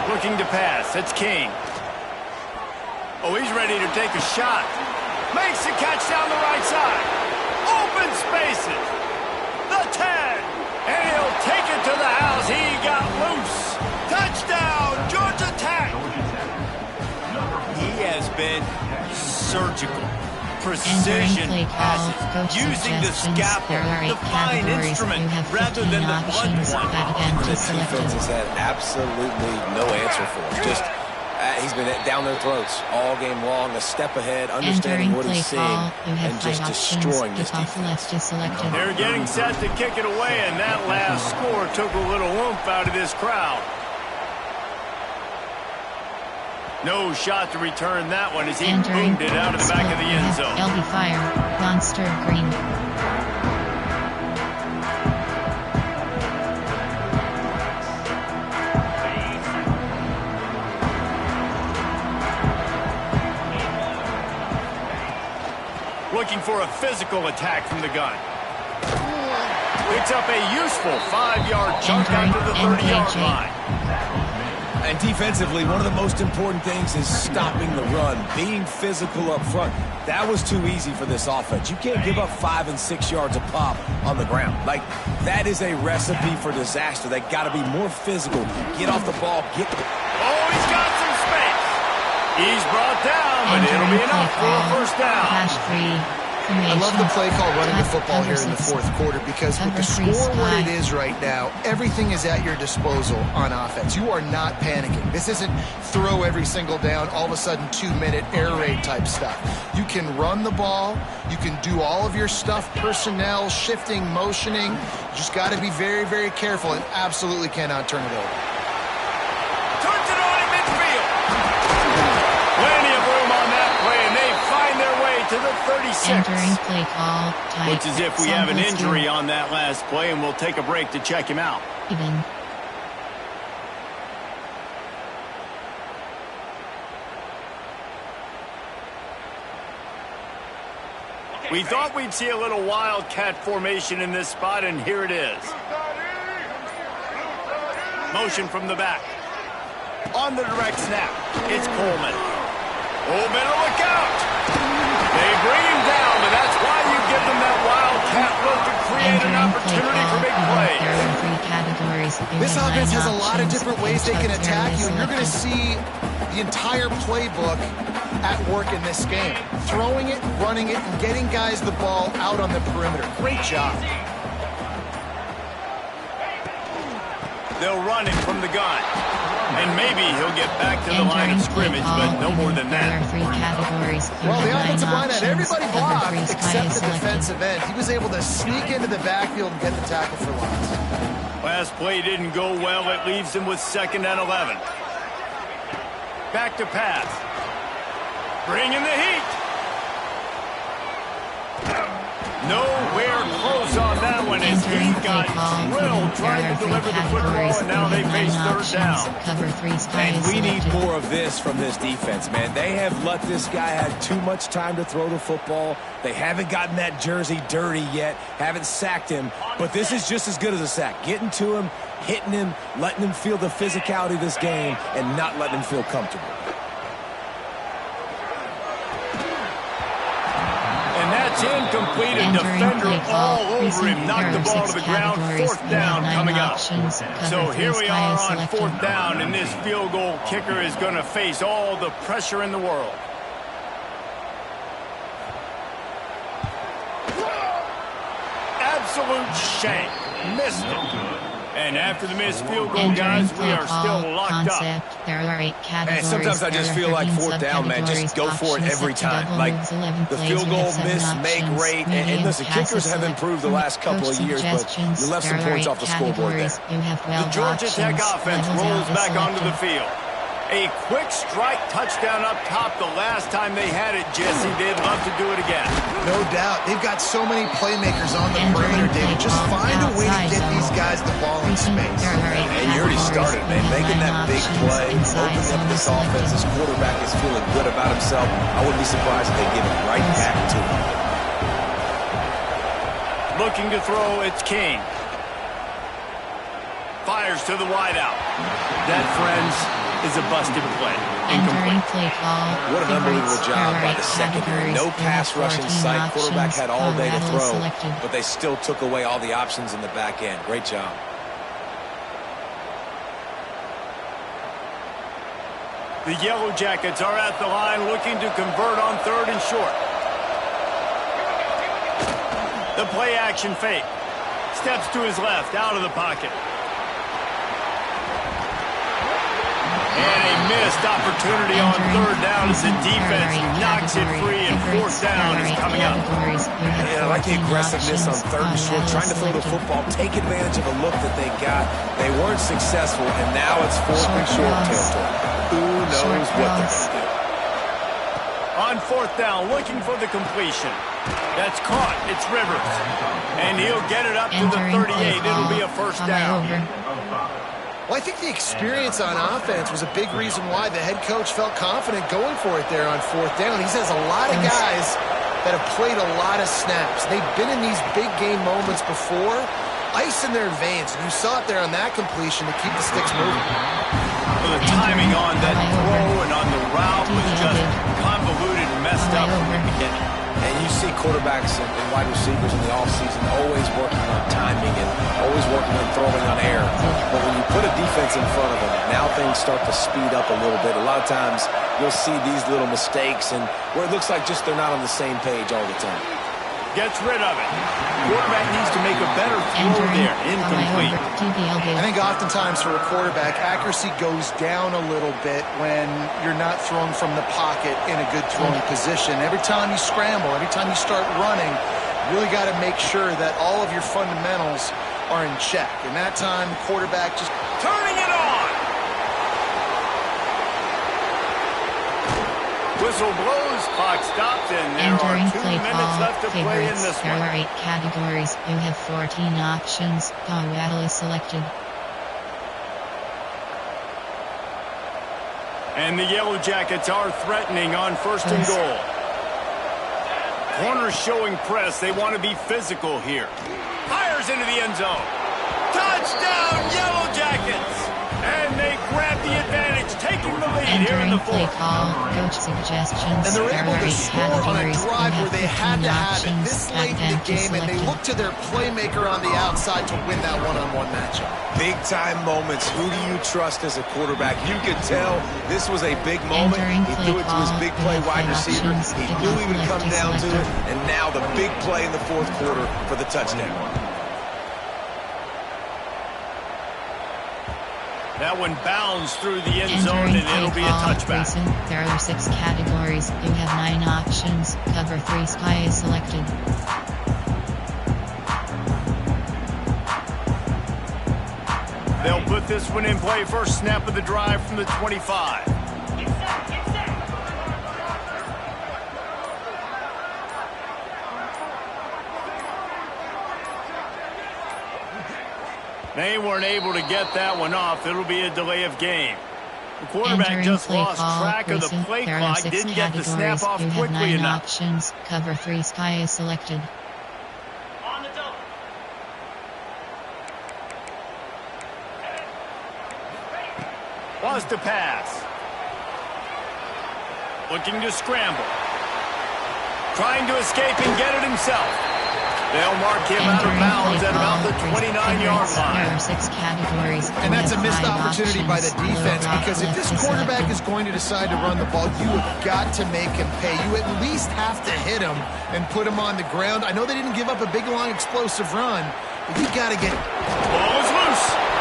Looking to pass, it's King. Oh, he's ready to take a shot. Makes the catch down the right side. Open spaces. The 10. And he'll take it to the house. He got loose. Touchdown, Georgia Tech. He has been surgical. Precision passes. Using the scalpel, the fine instrument, rather than the blunt one. The defense has had absolutely no answer for him. Just he's been down their throats all game long, a step ahead, understanding what he's seeing, and just destroying this defense. They're getting set to kick it away, and that last score took a little oomph out of this crowd. No shot to return that one as he boomed it out of the back of the end zone. LB Fire, Monster Green. Looking for a physical attack from the gun. Picks up a useful 5-yard chunk out to the 30-yard line. And defensively, one of the most important things is stopping the run, being physical up front. That was too easy for this offense. You can't give up 5 and 6 yards a pop on the ground. Like, that is a recipe for disaster. They got to be more physical. Get off the ball. Oh, he's got some space. He's brought down, but it'll be enough for a first down. I love the play call running the football here in the fourth quarter because with the score what it is right now, everything is at your disposal on offense. You are not panicking. This isn't throw every single down, all of a sudden 2-minute air raid type stuff. You can run the ball. You can do all of your stuff, personnel, shifting, motioning. You just got to be very, very careful and absolutely cannot turn it over. Turns it on in midfield. Plenty of room on that play, and they find their way to the 36. Entering play call. Looks as if we have an injury on that last play, and we'll take a break to check him out. Even. We thought we'd see a little wildcat formation in this spot, and here it is. Motion from the back. On the direct snap, it's Coleman. Oh, better look out. They bring him down, but that's why you give them that wildcat look to create an opportunity for big plays. This offense has a lot of different ways they can attack you, and you're going to see the entire playbook at work in this game. Throwing it, running it, and getting guys the ball out on the perimeter. Great job. They'll run it from the gun. And maybe he'll get back to the line of scrimmage, but no more than that. Well, the offensive line had everybody blocked except the defensive end. He was able to sneak into the backfield and get the tackle for loss. Last play didn't go well. It leaves him with 2nd and 11. Back to pass. Bring in the heat. Nowhere close on that one as he got drilled trying to deliver the football, and now they face 3rd down. And we need more of this from this defense, man. They have let this guy have too much time to throw the football. They haven't gotten that jersey dirty yet, haven't sacked him, but this is just as good as a sack. Getting to him, hitting him, letting him feel the physicality of this game, and not letting him feel comfortable. That's incomplete. A defender all over him. Knocked the ball to the ground. 4th down coming up. So here we are on 4th down, and this field goal kicker is going to face all the pressure in the world. Absolute shank. Missed it. And after the missed field goal, guys, we are still locked up. There are 8 categories. And sometimes I just feel like fourth down, man. Just go for it every time. Like the field goal, miss, make, rate. And listen, kickers have improved the last couple of years, but you left some points off the scoreboard there. The Georgia Tech offense rolls back onto the field. A quick strike touchdown up top the last time they had it, Jesse. They'd love to do it again. No doubt. They've got so many playmakers on the perimeter, David. Just find a way to get these guys the ball in space. And you already started, man. Making that big play, opening up this offense. This quarterback is feeling good about himself. I wouldn't be surprised if they give it right back to him. Looking to throw, it's King. Fires to the wideout. That, friends, is a busted play. Incomplete. What an unbelievable job by the secondary. No pass rush in sight. Quarterback had all day to throw, but they still took away all the options in the back end. Great job. The Yellow Jackets are at the line looking to convert on 3rd and short. The play action fake. Steps to his left, out of the pocket. And a missed opportunity on 3rd down as the defense knocks it free, and 4th down is coming up. Yeah, I like the aggressiveness on 3rd and short, trying to throw the football, take advantage of the look that they got. They weren't successful, and now it's 4th and short territory. Who knows what they're going to do? On 4th down, looking for the completion. That's caught. It's Rivers. And he'll get it up to the 38. It'll be a 1st down. Well, I think the experience on offense was a big reason why the head coach felt confident going for it there on 4th down. He says a lot of guys that have played a lot of snaps. They've been in these big game moments before, ice in their veins. And you saw it there on that completion to keep the sticks moving. Well, the timing on that throw and on the route was just convoluted and messed up from the beginning. And you see quarterbacks and wide receivers in the offseason always working on timing and always working on throwing on air. But when you put a defense in front of them, now things start to speed up a little bit. A lot of times you'll see these little mistakes and where it looks like just they're not on the same page all the time. Gets rid of it. Quarterback needs to make a better throw there. Incomplete. I think oftentimes for a quarterback, accuracy goes down a little bit when you're not throwing from the pocket in a good throwing position. Every time you scramble, every time you start running, you really got to make sure that all of your fundamentals are in check. And that time, the quarterback just turning it on. Whistle blows, clock stops, and there are 2 minutes left to play in this one. There are 8 categories. You have 14 options. Go well is selected. And the Yellow Jackets are threatening on 1st and goal. Corners showing press. They want to be physical here. Fires into the end zone. Touchdown, Yellow Jackets! And they grab the advantage, taking the lead here in the 4th. Coach suggestions. And they're able to score on a drive where they had to have it this late in the game, and they look to their playmaker on the outside to win that one-on-one matchup. Big-time moments. Who do you trust as a quarterback? You could tell this was a big moment. He threw it to his big play wide receiver. He knew he would come down to it, and now the big play in the 4th quarter for the touchdown. That one bounds through the end zone, and it'll be a touchback. There are 6 categories. You have 9 options. Cover 3 spy is selected. They'll put this one in play. First snap of the drive from the 25. They weren't able to get that one off. It'll be a delay of game. The quarterback just lost track of the play clock, didn't get the snap off quickly enough. Options. Cover 3 spy is selected. On the double. Wants to pass. Looking to scramble. Trying to escape and get it himself. They'll mark him out of bounds at about the 29-yard line. There are 6 categories. And that's a missed opportunity by the defense, because if this quarterback is going to decide to run the ball, you have got to make him pay. You at least have to hit him and put him on the ground. I know they didn't give up a big, long, explosive run, but you got to get it. Ball is loose.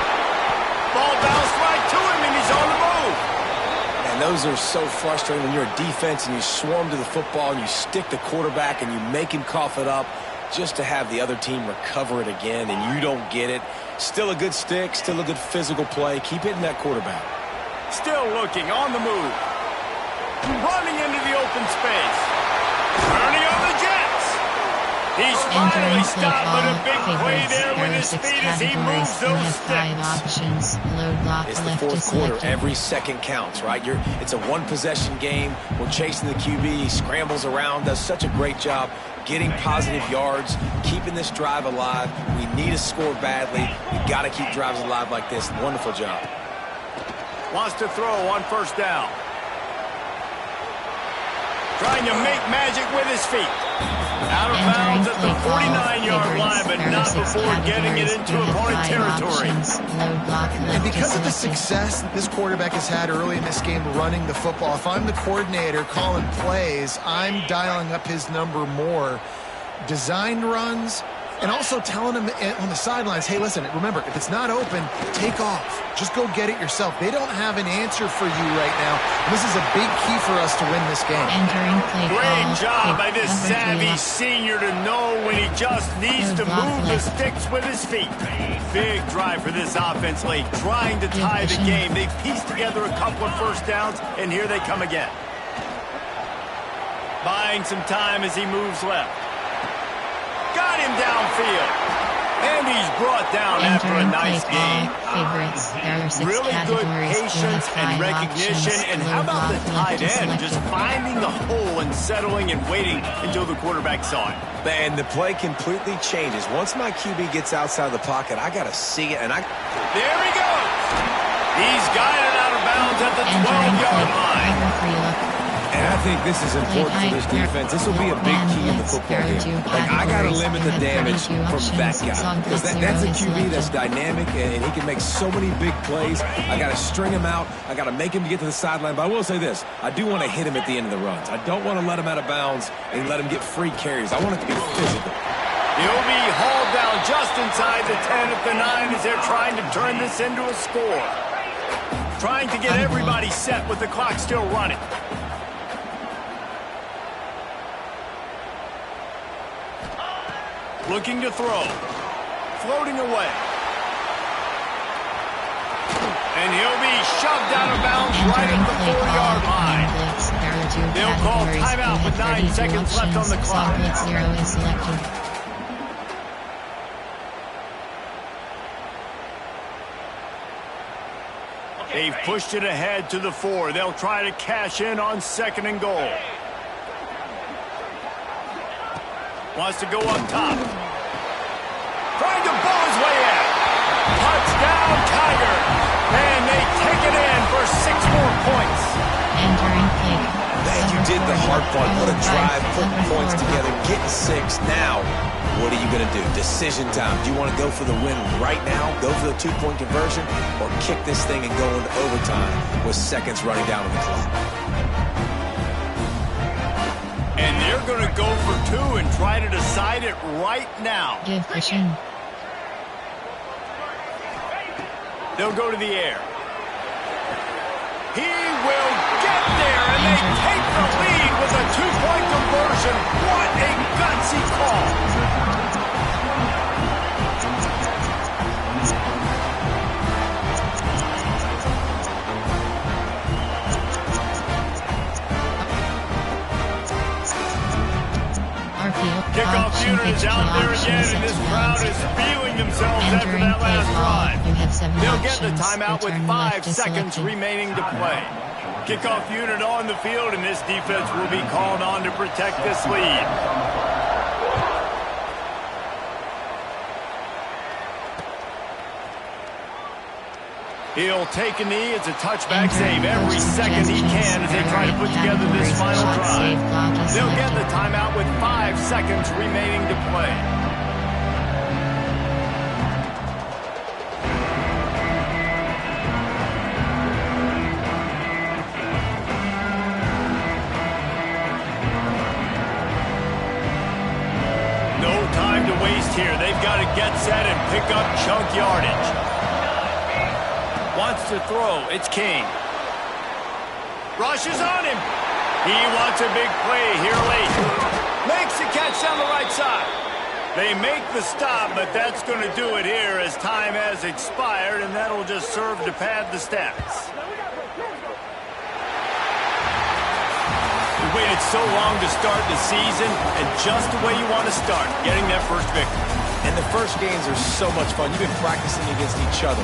Those are so frustrating when you're a defense and you swarm to the football and you stick the quarterback and you make him cough it up just to have the other team recover it again and you don't get it. Still a good stick, still a good physical play. Keep hitting that quarterback. Still looking on the move. Running into the open space. Turning on the Jets. He's finally stopped with a big play there with his feet as he moves those sticks. Options. Load block, it's the left fourth quarter. selected. Every second counts, right? It's a one-possession game. We're chasing the QB. He scrambles around, does such a great job getting positive yards, keeping this drive alive. We need to score badly. We got to keep drives alive like this. Wonderful job. Wants to throw on first down. Trying to make magic with his feet. Out of bounds at the 49-yard line, but not before getting it into opponent territory. And because of the success that this quarterback has had early in this game running the football, if I'm the coordinator calling plays, I'm dialing up his number more. Designed runs, and also telling him on the sidelines, hey, listen, remember, if it's not open, take off. Just go get it yourself. They don't have an answer for you right now. And this is a big key for us to win this game. Great job by this savvy senior to know when he just needs to move the sticks with his feet. Big drive for this offense late, trying to tie the game. They've pieced together a couple of first downs, and here they come again. Buying some time as he moves left. Got him downfield. And he's brought down after a nice game. Really good patience and recognition. And how about the tight end just finding the hole and settling and waiting until the quarterback saw it. Man, the play completely changes. Once my QB gets outside of the pocket, I got to see it. And there he goes. He's got it out of bounds at the 12-yard line. And I think this is important for this defense. This will be a big key in the football game. Like, I got to limit the damage from that guy. Because that's a QB that's dynamic, and he can make so many big plays. I got to string him out. I got to make him get to the sideline. But I will say this. I do want to hit him at the end of the runs. I don't want to let him out of bounds and let him get free carries. I want it to be physical. He'll be hauled down just inside the 10 at the 9 as they're trying to turn this into a score. Trying to get everybody set with the clock still running. Looking to throw. Floating away. And he'll be shoved out of bounds right at the 4-yard line. They'll call timeout with 9 seconds left on the clock. They've pushed it ahead to the 4. They'll try to cash in on 2nd and goal. Wants to go up top. Trying to bowl his way in. Touchdown, Tiger. And they take it in for 6 more points. Man, you did the hard part. What a drive, putting points together, getting 6. Now, what are you going to do? Decision time. Do you want to go for the win right now, go for the 2-point conversion, or kick this thing and go into overtime with seconds running down on the clock? And they're going to go for 2 and try to decide it right now. Give cushion. They'll go to the air. He will get there, and they take the lead with a 2-point conversion. What a gutsy call. Kickoff unit is out there again, and this crowd is feeling themselves after that last drive. They'll get the timeout with 5 seconds remaining to play. Kickoff unit on the field, and this defense will be called on to protect this lead. He'll take a knee. It's a touchback save every second he can as they try to put together this final drive. They'll get the timeout with 5 seconds remaining to play. No time to waste here. They've got to get set and pick up chunk yardage. Wants to throw. It's King. Rushes on him. He wants a big play here late. Makes the catch down the right side. They make the stop, but that's going to do it here as time has expired, and that'll just serve to pad the stats. You waited so long to start the season, and just the way you want to start, getting that first victory. And the first games are so much fun. You've been practicing against each other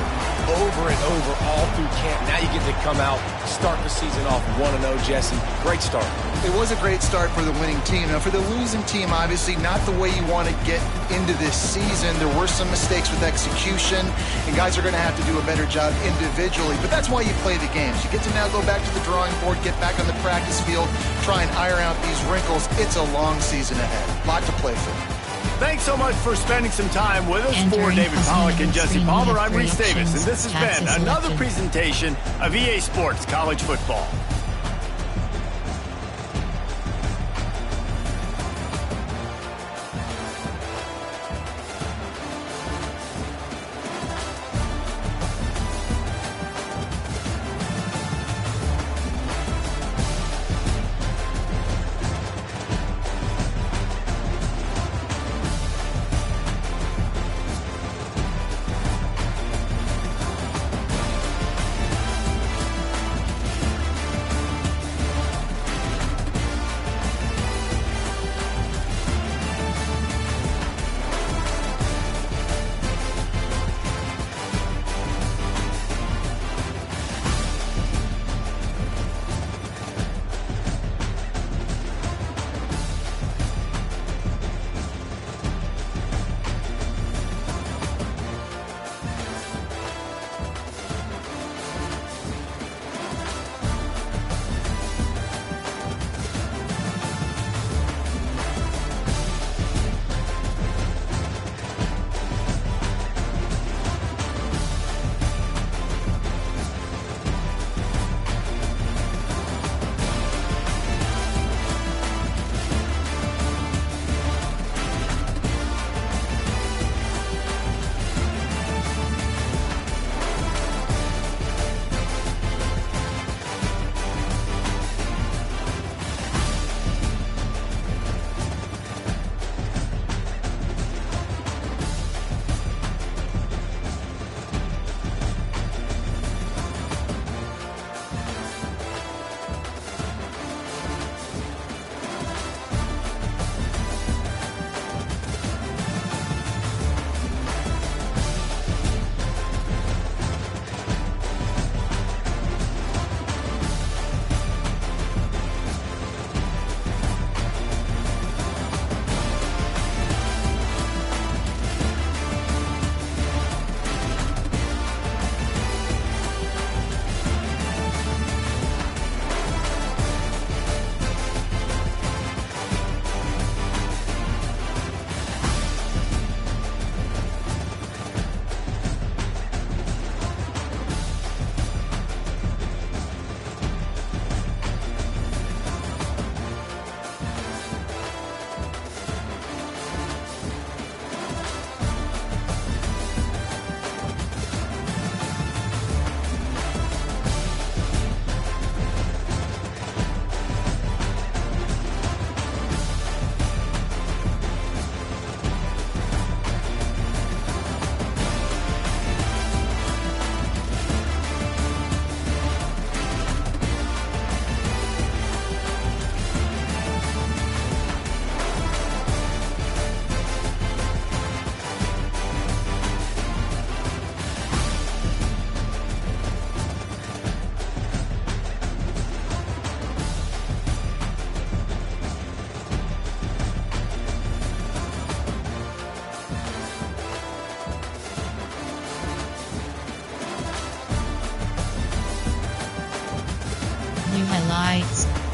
over and over all through camp. Now you get to come out, start the season off 1-0, Jesse. Great start. It was a great start for the winning team. Now, for the losing team, obviously not the way you want to get into this season. There were some mistakes with execution, and guys are going to have to do a better job individually. But that's why you play the games. You get to now go back to the drawing board, get back on the practice field, try and iron out these wrinkles. It's a long season ahead. A lot to play for. Thanks so much for spending some time with us. For David Pollack and Jesse Palmer, I'm Reese Davis, and this has been another presentation of EA Sports College Football. New highlights.